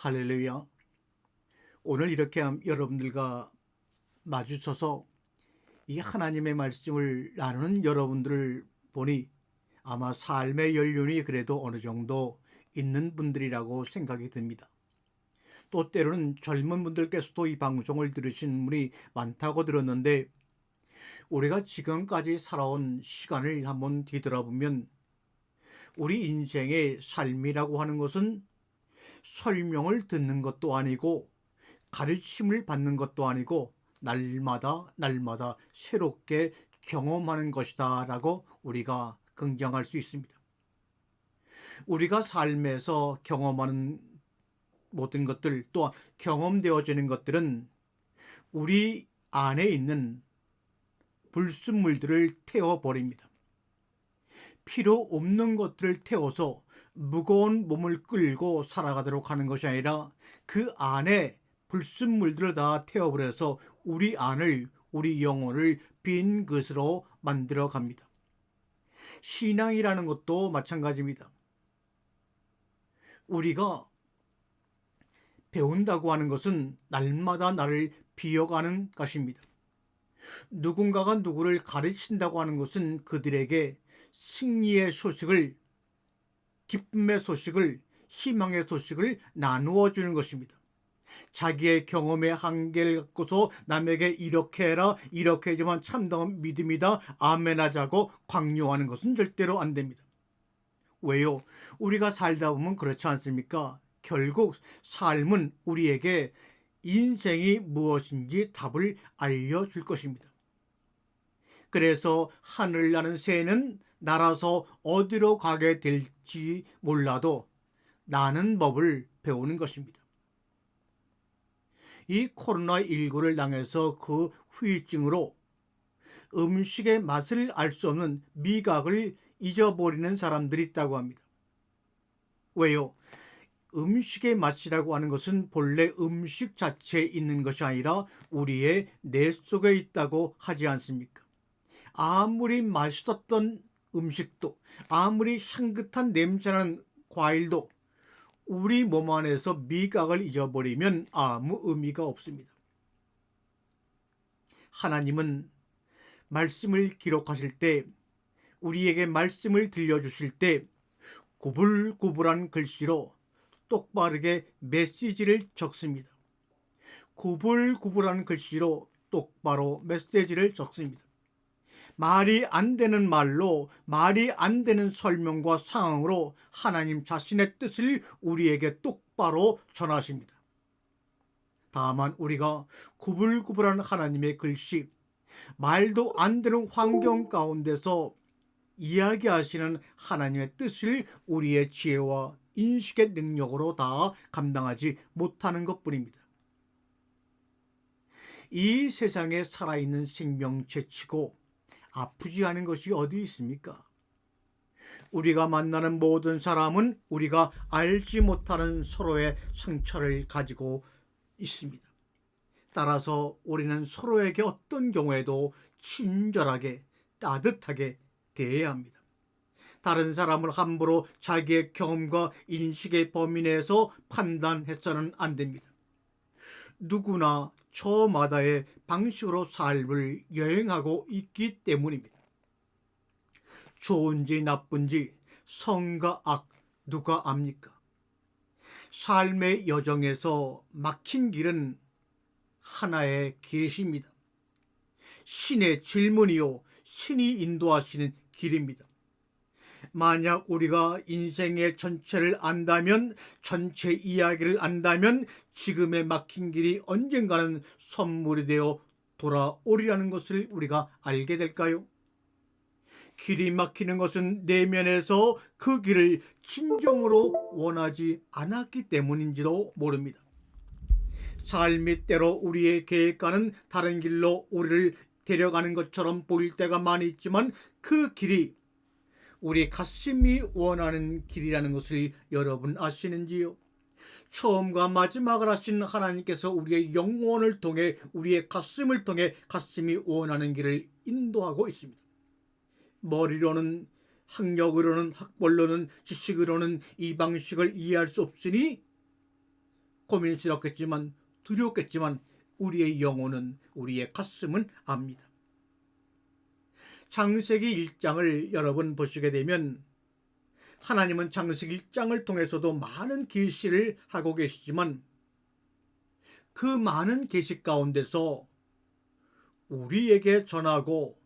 할렐루야. 오늘 이렇게 여러분들과 마주쳐서 이 하나님의 말씀을 나누는 여러분들을 보니 아마 삶의 연륜이 그래도 어느 정도 있는 분들이라고 생각이 듭니다. 또 때로는 젊은 분들께서도 이 방송을 들으신 분이 많다고 들었는데, 우리가 지금까지 살아온 시간을 한번 뒤돌아보면 우리 인생의 삶이라고 하는 것은 설명을 듣는 것도 아니고 가르침을 받는 것도 아니고 날마다 새롭게 경험하는 것이다 라고 우리가 긍정할 수 있습니다. 우리가 삶에서 경험하는 모든 것들, 또한 경험되어지는 것들은 우리 안에 있는 불순물들을 태워버립니다. 필요 없는 것들을 태워서 무거운 몸을 끌고 살아가도록 하는 것이 아니라 그 안에 불순물들을 다 태워버려서 우리 영혼을 빈 것으로 만들어 갑니다. 신앙이라는 것도 마찬가지입니다. 우리가 배운다고 하는 것은 날마다 나를 비워가는 것입니다. 누군가가 누구를 가르친다고 하는 것은 그들에게 승리의 소식을, 기쁨의 소식을, 희망의 소식을 나누어 주는 것입니다. 자기의 경험의 한계를 갖고서 남에게 이렇게 해라, 이렇게 해야지만 참다운 믿음이다, 아멘하자고 강요하는 것은 절대로 안 됩니다. 왜요? 우리가 살다 보면 그렇지 않습니까? 결국 삶은 우리에게 인생이 무엇인지 답을 알려줄 것입니다. 그래서 하늘 나는 새는 날아서 어디로 가게 될지 몰라도 나는 법을 배우는 것입니다. 이 코로나19를 당해서 그 후유증으로 음식의 맛을 알 수 없는 미각을 잊어버리는 사람들이 있다고 합니다. 왜요? 음식의 맛이라고 하는 것은 본래 음식 자체에 있는 것이 아니라 우리의 뇌 속에 있다고 하지 않습니까? 아무리 맛있었던 음식도, 아무리 향긋한 냄새나는 과일도 우리 몸 안에서 미각을 잊어버리면 아무 의미가 없습니다. 하나님은 말씀을 기록하실 때, 우리에게 말씀을 들려주실 때 구불구불한 글씨로 똑바르게 메시지를 적습니다. 구불구불한 글씨로 똑바로 메시지를 적습니다. 말이 안 되는 말로, 말이 안 되는 설명과 상황으로 하나님 자신의 뜻을 우리에게 똑바로 전하십니다. 다만 우리가 구불구불한 하나님의 글씨, 말도 안 되는 환경 가운데서 이야기하시는 하나님의 뜻을 우리의 지혜와 인식의 능력으로 다 감당하지 못하는 것뿐입니다. 이 세상에 살아있는 생명체치고 아프지 않은 것이 어디 있습니까? 우리가 만나는 모든 사람은 우리가 알지 못하는 서로의 상처를 가지고 있습니다. 따라서 우리는 서로에게 어떤 경우에도 친절하게, 따뜻하게 대해야 합니다. 다른 사람을 함부로 자기의 경험과 인식의 범위 내에서 판단해서는 안 됩니다. 누구나 저마다의 방식으로 삶을 여행하고 있기 때문입니다. 좋은지 나쁜지 선과 악 누가 압니까? 삶의 여정에서 막힌 길은 하나의 계시입니다. 신의 질문이요, 신이 인도하시는 길입니다. 만약 우리가 인생의 전체를 안다면, 전체 이야기를 안다면 지금의 막힌 길이 언젠가는 선물이 되어 돌아오리라는 것을 우리가 알게 될까요? 길이 막히는 것은 내면에서 그 길을 진정으로 원하지 않았기 때문인지도 모릅니다. 삶이 때로 우리의 계획과는 다른 길로 우리를 데려가는 것처럼 보일 때가 많이 있지만 그 길이 우리 가슴이 원하는 길이라는 것을 여러분 아시는지요? 처음과 마지막을 하신 하나님께서 우리의 영혼을 통해, 우리의 가슴을 통해 가슴이 원하는 길을 인도하고 있습니다. 머리로는, 학력으로는, 학벌로는, 지식으로는 이 방식을 이해할 수 없으니 고민스럽겠지만 두렵겠지만 우리의 영혼은, 우리의 가슴은 압니다. 창세기 1장을 여러분 보시게 되면 하나님은 창세기 1장을 통해서도 많은 계시를 하고 계시지만 그 많은 계시 가운데서 우리에게 전하고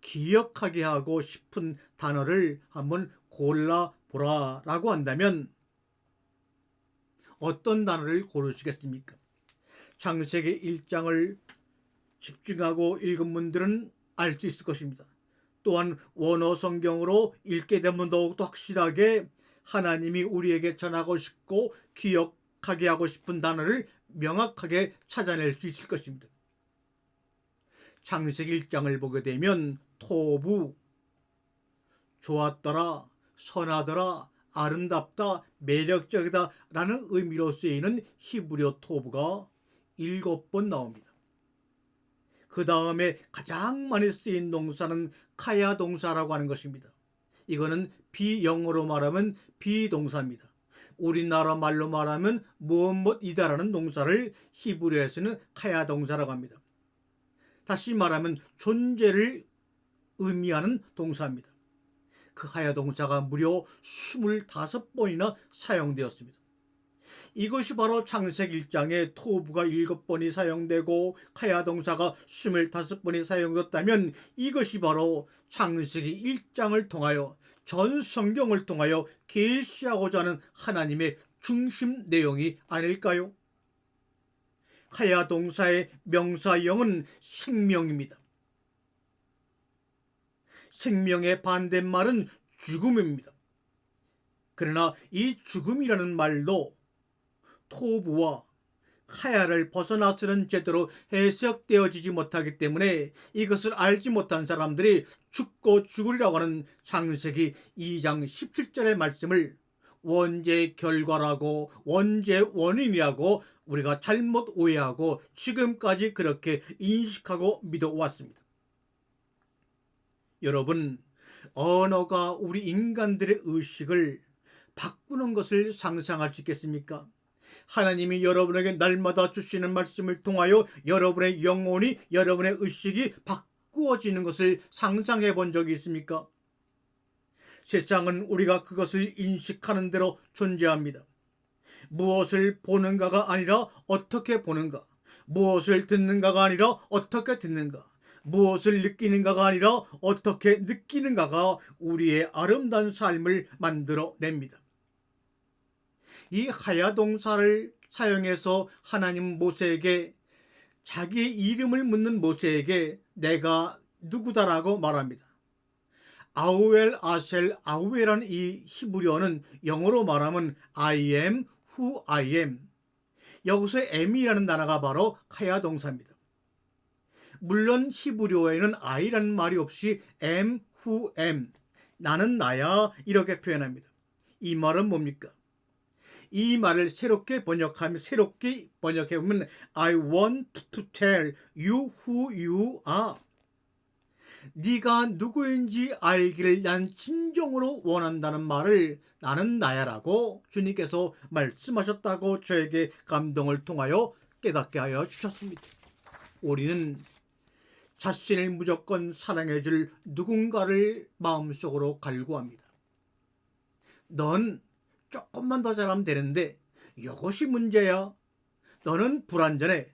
기억하게 하고 싶은 단어를 한번 골라보라라고 한다면 어떤 단어를 고르시겠습니까? 창세기 1장을 집중하고 읽은 분들은 알 수 있을 것입니다. 또한 원어 성경으로 읽게 되면 더욱더 확실하게 하나님이 우리에게 전하고 싶고 기억하게 하고 싶은 단어를 명확하게 찾아낼 수 있을 것입니다. 창세기 1장을 보게 되면 토부, 좋았더라, 선하더라, 아름답다, 매력적이다 라는 의미로 쓰이는 히브리어 토부가 7번 나옵니다. 그 다음에 가장 많이 쓰인 동사는 카야 동사라고 하는 것입니다. 이거는 비영어로 말하면 비동사입니다. 우리나라 말로 말하면 무엇이다라는 동사를 히브리어에서는 카야 동사라고 합니다. 다시 말하면 존재를 의미하는 동사입니다. 그 카야 동사가 무려 25번이나 사용되었습니다. 이것이 바로 창세기 1장에 토부가 7번이 사용되고 카야 동사가 25번이 사용됐다면 이것이 바로 창세기 1장을 통하여 전 성경을 통하여 계시하고자 하는 하나님의 중심 내용이 아닐까요? 카야 동사의 명사형은 생명입니다. 생명의 반대말은 죽음입니다. 그러나 이 죽음이라는 말도 토부와 카야를 벗어나서는 제대로 해석되어지지 못하기 때문에 이것을 알지 못한 사람들이 죽고 죽으리라고 하는 창세기 2장 17절의 말씀을 원죄의 결과라고, 원죄의 원인이라고 우리가 잘못 오해하고 지금까지 그렇게 인식하고 믿어왔습니다. 여러분, 언어가 우리 인간들의 의식을 바꾸는 것을 상상할 수 있겠습니까? 하나님이 여러분에게 날마다 주시는 말씀을 통하여 여러분의 영혼이, 여러분의 의식이 바꾸어지는 것을 상상해 본 적이 있습니까? 세상은 우리가 그것을 인식하는 대로 존재합니다. 무엇을 보는가가 아니라 어떻게 보는가, 무엇을 듣는가가 아니라 어떻게 듣는가, 무엇을 느끼는가가 아니라 어떻게 느끼는가가 우리의 아름다운 삶을 만들어냅니다. 이 하야 동사를 사용해서 하나님 모세에게 자기의 이름을 묻는 모세에게 내가 누구다라고 말합니다. 아우엘, 아셀, 아우엘이라는 이 히브리어는 영어로 말하면 I am who I am. 여기서 am이라는 단어가 바로 하야 동사입니다. 물론 히브리어에는 I라는 말이 없이 am who am, 나는 나야 이렇게 표현합니다. 이 말은 뭡니까? 이 말을 새롭게 번역하면 I want to tell you who you are. 네가 누구인지 알기를 난 진정으로 원한다는 말을 나는 나야라고 주님께서 말씀하셨다고 저에게 감동을 통하여 깨닫게 하여 주셨습니다. 우리는 자신을 무조건 사랑해 줄 누군가를 마음속으로 갈구합니다. 넌 조금만 더 잘하면 되는데 이것이 문제야. 너는 불완전해.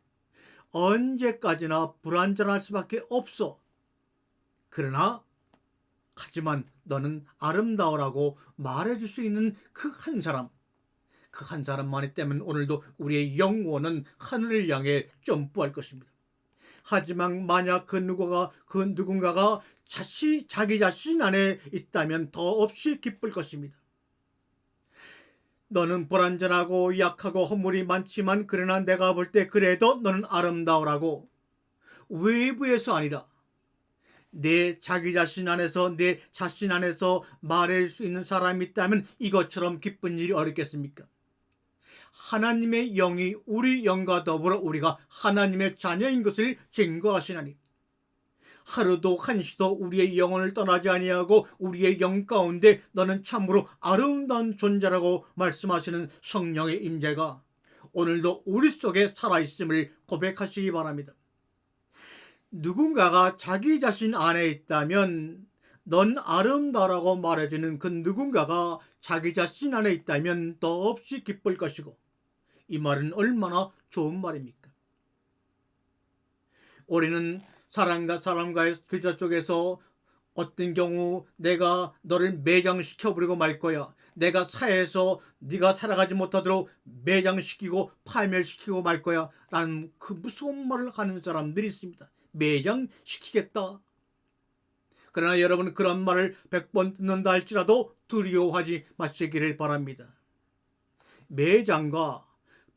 언제까지나 불완전할 수밖에 없어. 그러나 하지만 너는 아름다워라고 말해줄 수 있는 그 한 사람, 그 한 사람만이 때문에 오늘도 우리의 영혼은 하늘을 향해 점프할 것입니다. 하지만 만약 그 누군가가 자기 자신 안에 있다면 더없이 기쁠 것입니다. 너는 불완전하고 약하고 허물이 많지만 그러나 내가 볼 때 그래도 너는 아름다우라고 외부에서 아니라 내 자기 자신 안에서, 내 자신 안에서 말할 수 있는 사람이 있다면 이것처럼 기쁜 일이 어렵겠습니까? 하나님의 영이 우리 영과 더불어 우리가 하나님의 자녀인 것을 증거하시나니 하루도 한시도 우리의 영혼을 떠나지 아니하고 우리의 영 가운데 너는 참으로 아름다운 존재라고 말씀하시는 성령의 임재가 오늘도 우리 속에 살아있음을 고백하시기 바랍니다. 누군가가 자기 자신 안에 있다면 넌 아름다라고 말해주는 그 누군가가 자기 자신 안에 있다면 더없이 기쁠 것이고, 이 말은 얼마나 좋은 말입니까? 우리는 사람과 사람과의 교제 속에서 어떤 경우 내가 너를 매장시켜버리고 말 거야, 내가 사회에서 네가 살아가지 못하도록 매장시키고 파멸시키고 말 거야 라는 그 무서운 말을 하는 사람들이 있습니다. 매장시키겠다. 그러나 여러분, 그런 말을 100번 듣는다 할지라도 두려워하지 마시기를 바랍니다. 매장과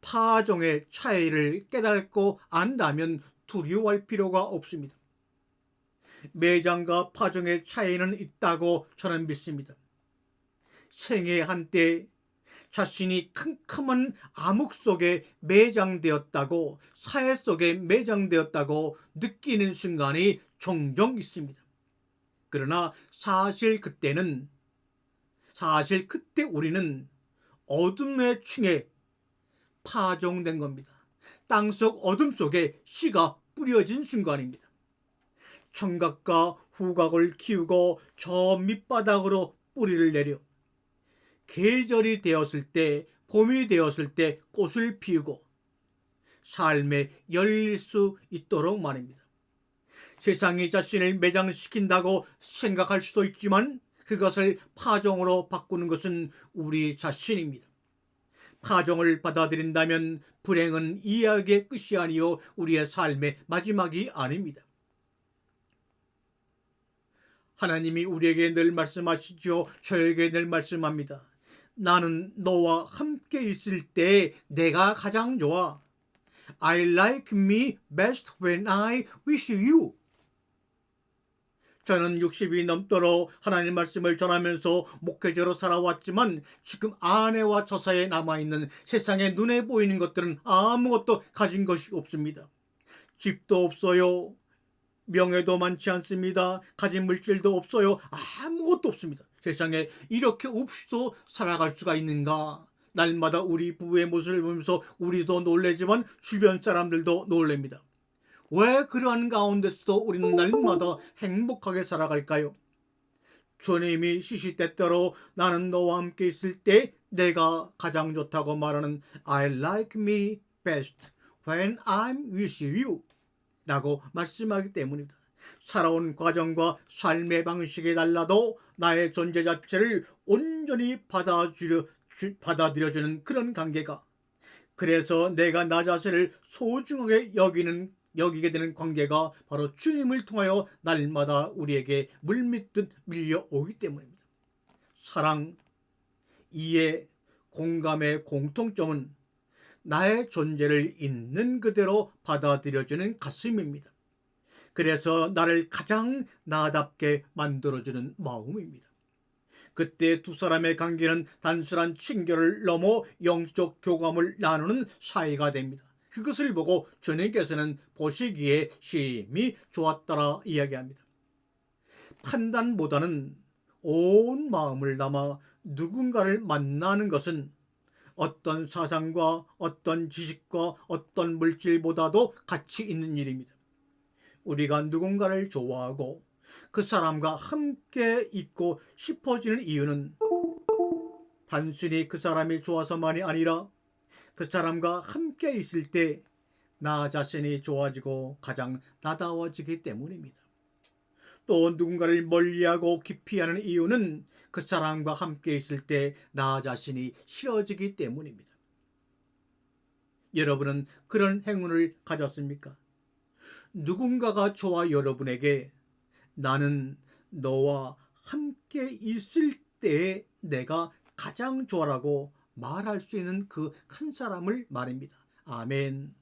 파종의 차이를 깨닫고 안다면 두려워할 필요가 없습니다. 매장과 파종의 차이는 있다고 저는 믿습니다. 생애 한때 자신이 캄캄한 암흑 속에 매장되었다고, 사회 속에 매장되었다고 느끼는 순간이 종종 있습니다. 그러나 사실 그때 우리는 어둠의 층에 파종된 겁니다. 땅속 어둠 속에 씨가 뿌려진 순간입니다. 청각과 후각을 키우고 저 밑바닥으로 뿌리를 내려 계절이 되었을 때, 봄이 되었을 때 꽃을 피우고 삶에 열릴 수 있도록 말입니다. 세상이 자신을 매장시킨다고 생각할 수도 있지만 그것을 파종으로 바꾸는 것은 우리 자신입니다. 파종을 받아들인다면 불행은 이야기의 끝이 아니요 우리의 삶의 마지막이 아닙니다. 하나님이 우리에게 늘 말씀하시죠. 저에게 늘 말씀합니다. 나는 너와 함께 있을 때 내가 가장 좋아. I like me best when I with you. 저는 60이 넘도록 하나님 말씀을 전하면서 목회자로 살아왔지만 지금 아내와 저 사이에 남아있는 세상에 눈에 보이는 것들은 아무것도 가진 것이 없습니다. 집도 없어요. 명예도 많지 않습니다. 가진 물질도 없어요. 아무것도 없습니다. 세상에 이렇게 없이도 살아갈 수가 있는가? 날마다 우리 부부의 모습을 보면서 우리도 놀라지만 주변 사람들도 놀랍니다. 왜 그러한 가운데서도 우리는 날마다 행복하게 살아갈까요? 주님이 시시때때로 나는 너와 함께 있을 때 내가 가장 좋다고 말하는 I like me best when I'm with you 라고 말씀하기 때문입니다. 살아온 과정과 삶의 방식이 달라도 나의 존재 자체를 온전히 받아들여주는 그런 관계가, 그래서 내가 나 자신을 소중하게 여기게 되는 관계가 바로 주님을 통하여 날마다 우리에게 물밀듯 밀려오기 때문입니다. 사랑, 이해, 공감의 공통점은 나의 존재를 있는 그대로 받아들여주는 가슴입니다. 그래서 나를 가장 나답게 만들어주는 마음입니다. 그때 두 사람의 관계는 단순한 친교를 넘어 영적 교감을 나누는 사이가 됩니다. 그것을 보고 주님께서는 보시기에 심히 좋았더라 이야기합니다. 판단보다는 온 마음을 담아 누군가를 만나는 것은 어떤 사상과 어떤 지식과 어떤 물질보다도 가치 있는 일입니다. 우리가 누군가를 좋아하고 그 사람과 함께 있고 싶어지는 이유는 단순히 그 사람이 좋아서만이 아니라 그 사람과 함께 있을 때 나 자신이 좋아지고 가장 나다워지기 때문입니다. 또 누군가를 멀리하고 기피하는 이유는 그 사람과 함께 있을 때 나 자신이 싫어지기 때문입니다. 여러분은 그런 행운을 가졌습니까? 누군가가 저와 여러분에게 나는 너와 함께 있을 때 내가 가장 좋아라고 말할 수 있는 그 한 사람을 말입니다. 아멘.